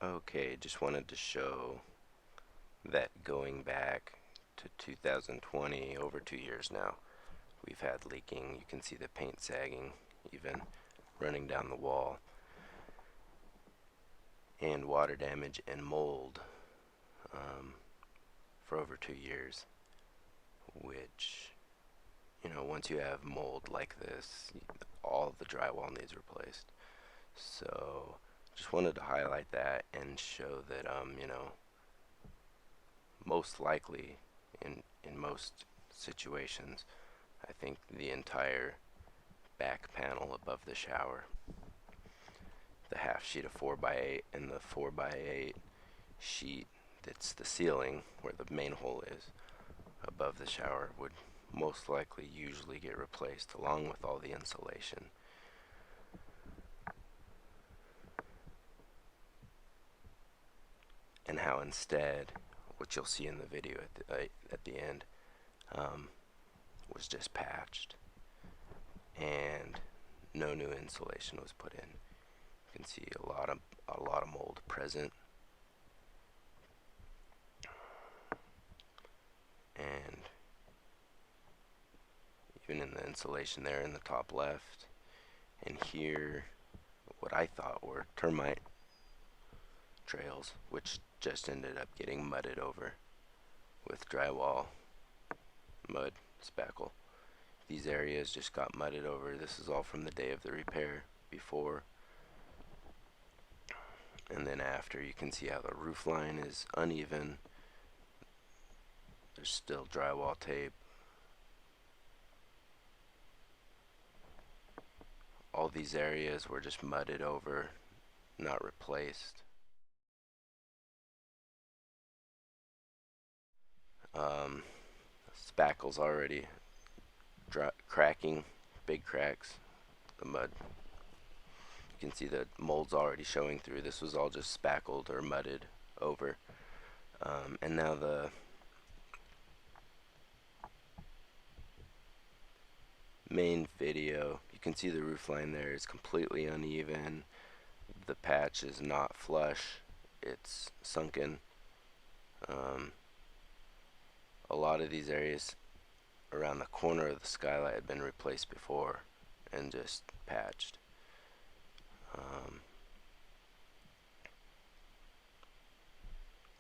Okay, just wanted to show that going back to 2020, over 2 years now, we've had leaking. You can see the paint sagging, even running down the wall, and water damage and mold um, for over 2 years. Which, once you have mold like this, all of the drywall needs replaced. So, just wanted to highlight that and show that, most likely in most situations, I think the entire back panel above the shower, the half sheet of 4x8 and the 4x8 sheet that's the ceiling where the main hole is above the shower would most likely usually get replaced along with all the insulation. And how instead, which you'll see in the video at the end, um, was just patched and no new insulation was put in. You can see a lot of mold present, and even in the insulation there in the top left, and here what I thought were termite trails, which just ended up getting mudded over with drywall, mud, spackle. These areas just got mudded over. This is all from the day of the repair. Before and then after, you can see how the roof line is uneven. There's still drywall tape. All these areas were just mudded over, not replaced. Um, Spackle's already cracking, big cracks. The mud, you can see the mold's already showing through. This was all just spackled or mudded over. And now the main video, you can see the roof line there is completely uneven. The patch is not flush, it's sunken. Um, a lot of these areas around the corner of the skylight had been replaced before and just patched.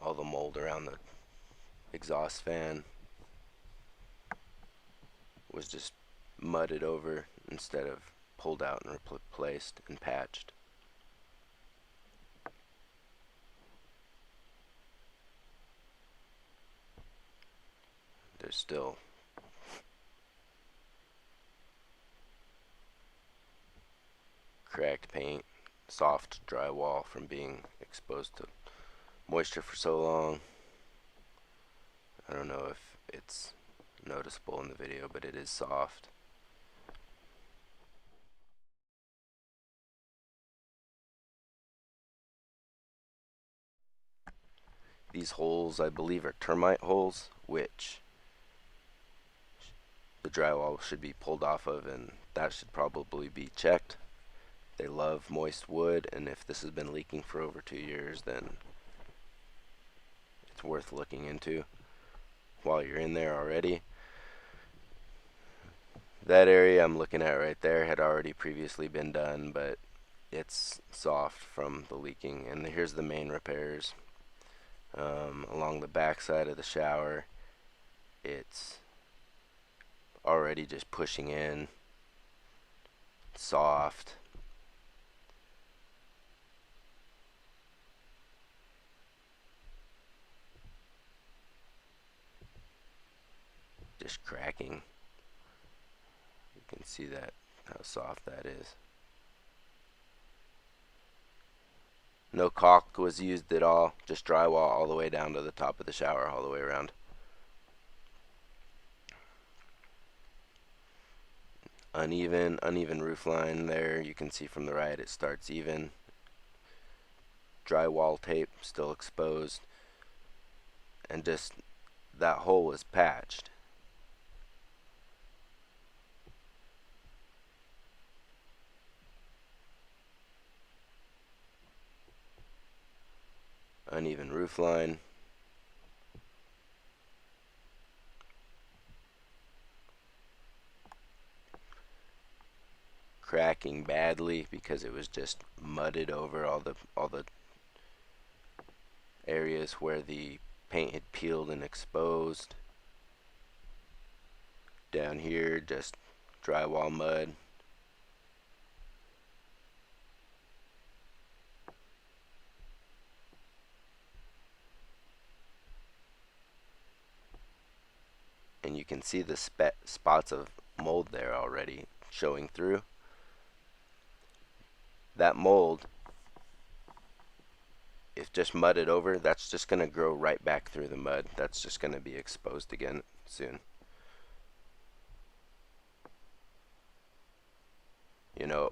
All the mold around the exhaust fan was just mudded over instead of pulled out and replaced and patched. There's still cracked paint, soft drywall from being exposed to moisture for so long. I don't know if it's noticeable in the video, but it is soft. These holes, I believe, are termite holes, which the drywall should be pulled off of, and that should probably be checked. They love moist wood, and if this has been leaking for over 2 years, then it's worth looking into while you're in there already. That area I'm looking at right there had already previously been done, but it's soft from the leaking. And here's the main repairs. Along the back side of the shower, it's already just pushing in, soft. Just cracking. You can see that, how soft that is. No caulk was used at all, just drywall all the way down to the top of the shower, all the way around. Uneven roof line there. You can see from the right it starts even. Drywall tape still exposed, and just that hole was patched. uneven roof line. Cracking badly because it was just mudded over all the areas where the paint had peeled and exposed. Down here, just drywall mud. And you can see the spots of mold there already showing through. That mold, if just mudded over, that's just going to grow right back through the mud. That's just going to be exposed again soon. You know,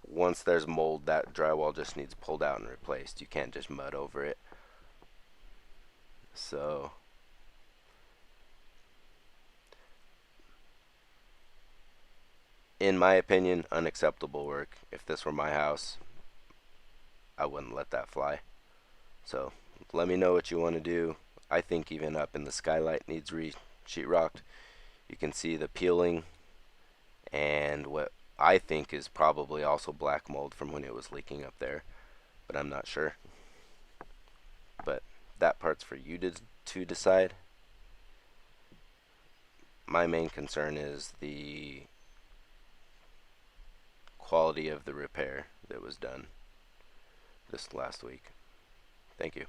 once there's mold, that drywall just needs pulled out and replaced. You can't just mud over it. So in my opinion, unacceptable work. If this were my house, I wouldn't let that fly. So let me know what you want to do. I think even up in the skylight needs re-sheetrocked. You can see the peeling and what I think is probably also black mold from when it was leaking up there, but I'm not sure. But that part's for you to decide. My main concern is the quality of the repair that was done this last week. Thank you.